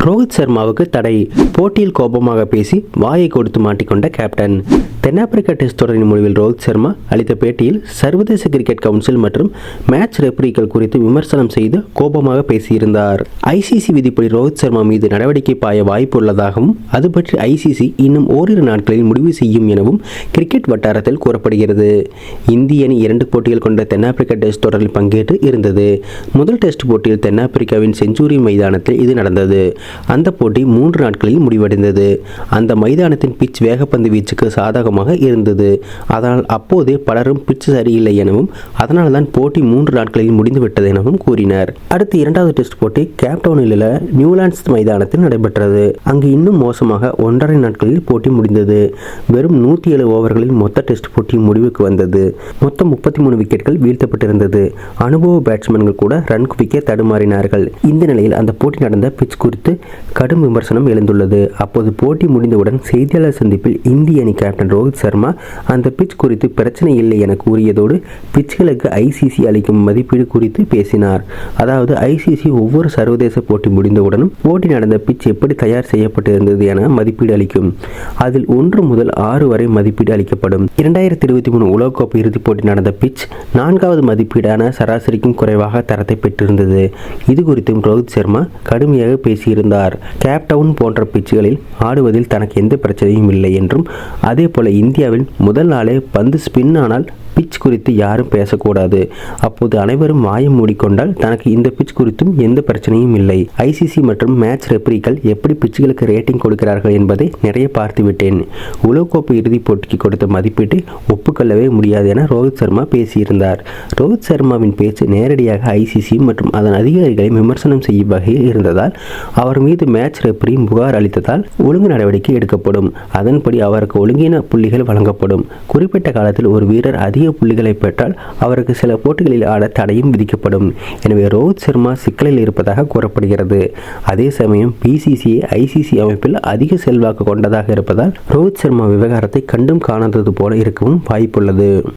ரோஹித் சர்மாவுக்கு தடை, போட்டியில் கோபமாக பேசி வாயை கொடுத்து மாட்டிக்கொண்ட கேப்டன். தென்னாப்பிரிக்கா டெஸ்ட் தொடரின் முடிவில் ரோஹித் சர்மா அளித்த பேட்டியில் சர்வதேச கிரிக்கெட் கவுன்சில் மற்றும் மேட்ச் ரெஃபரிகள் குறித்து விமர்சனம் செய்து கோபமாக பேசியிருந்தார். ஐசிசி விதிப்படி ரோஹித் சர்மா மீது நடவடிக்கை பாய வாய்ப்பு உள்ளதாகவும் அது பற்றி ஐசிசி இன்னும் ஓரிரு நாட்களில் முடிவு செய்யும் எனவும் கிரிக்கெட் வட்டாரத்தில் கூறப்படுகிறது. இந்திய அணி 2 போட்டிகள் கொண்ட தென்னாப்பிரிக்கா டெஸ்ட் தொடரில் பங்கேற்று இருந்தது. முதல் டெஸ்ட் போட்டியில் தென்னாப்பிரிக்காவின் செஞ்சுரி மைதானத்தில் இது நடந்தது. அந்த போட்டி 3 நாட்களில் முடிவடைந்தது. அந்த மைதானத்தின் பிட்ச் வேகப்பந்து வீச்சுக்கு சாதகமாக இருந்தது. அதனால் அப்போதே பலரும் பிட்ச் சரியில்லை எனவும் அதனால்தான் போட்டி 3 நாட்களில் முடிந்துவிட்டது எனவும் கூறினர். அடுத்து 2வது டெஸ்ட் போட்டி கேப்டவுனில் உள்ள நியூலாண்ட்ஸ் மைதானத்தில் நடைபெற்றது. அங்கு இன்னும் மோசமாக 1.5 நாட்களில் போட்டி முடிந்தது. வெறும் 107 ஓவர்களில் மொத்த டெஸ்ட் போட்டி முடிவுக்கு வந்தது. மொத்தம் 33 விக்கெட்டுகள் வீழ்த்தப்பட்டிருந்தது. அனுபவ பேட்ஸ்மேன்கள் கூட ரன் குவிக்க தடுமாறினார்கள். இந்த நிலையில் அந்த போட்டி நடந்த பிட்ச் குறித்து கடும் விமர்சனம் எழுந்துள்ளது. அப்போது போட்டி முடிந்தவுடன் செய்தியாளர் சந்திப்பில் இந்திய அணி கேப்டன் ரோஹித் சர்மா அந்த பிட்ச் குறித்து பிரச்சனை இல்லை என கூறியதோடு பிட்ச்களுக்கு ஐசிசி அளிக்கும் மதிப்பீடு குறித்து பேசினார். அதாவது ஐசிசி ஒவ்வொரு சர்வதேச போட்டி முடிந்தவுடனும் போட்டி நடந்த பிட்ச் எப்படி தயார் செய்யப்பட்டிருந்தது என மதிப்பீடு அளிக்கும். அதில் 1 முதல் 6 வரை மதிப்பீடு அளிக்கப்படும். 2023 உலகக்கோப்பை இறுதிப் போட்டி நடந்த பிட்ச் 4வது மதிப்பீடான சராசரிக்கும் குறைவாக தரத்தை பெற்றிருந்தது. இது குறித்தும் ரோஹித் சர்மா கடுமையாக பேசியிருந்தார். கேப்டவுன் போன்ற பிட்சுகளில் ஆடுவதில் தனக்கு எந்த பிரச்சனையும் இல்லை என்றும், அதே போல இந்தியாவில் முதல் நாளே பந்து ஸ்பின் ஆனால் பிட்ச் குறித்து யாரும் பேசக்கூடாது. அப்போது அனைவரும் வாயை மூடிக்கொண்டால் தனக்கு இந்த பிட்ச் குறித்தும் எந்த பிரச்சனையும் இல்லை. ஐசிசி மற்றும் மேட்ச் ரெஃபரிகள் எப்படி பிட்சுகளுக்கு ரேட்டிங் கொடுக்கிறார்கள் என்பதை நிறைய பார்த்துவிட்டேன். உலகக்கோப்பை இறுதிப் போட்டிக்கு கொடுத்த மதிப்பீட்டை ஒப்புக்கொள்ளவே முடியாது என ரோஹித் சர்மா பேசியிருந்தார். ரோஹித் சர்மாவின் பேச்சு நேரடியாக ஐசிசி மற்றும் அதன் அதிகாரிகளை விமர்சனம் செய்யும் வகையில் இருந்ததால் அவர் மீது மேட்ச் ரெஃபரி புகார் அளித்ததால் ஒழுங்கு நடவடிக்கை எடுக்கப்படும். அதன்படி அவருக்கு ஒழுங்கீன புள்ளிகள் வழங்கப்படும். குறிப்பிட்ட காலத்தில் ஒரு வீரர் அதிக புள்ளிகளை பெற்றால் அவருக்கு சில போட்டிகளில் ஆட தடையும் விதிக்கப்படும். எனவே ரோஹித் சர்மா சிக்கலில் இருப்பதாக கூறப்படுகிறது. அதே சமயம் பிசிசிஐ ஐசிசி அமைப்பில் அதிக செல்வாக்கு கொண்டதாக இருப்பதால் ரோஹித் சர்மா விவகாரத்தை கண்டும் காணாதது போல இருக்கவும் வாய்ப்புள்ளது.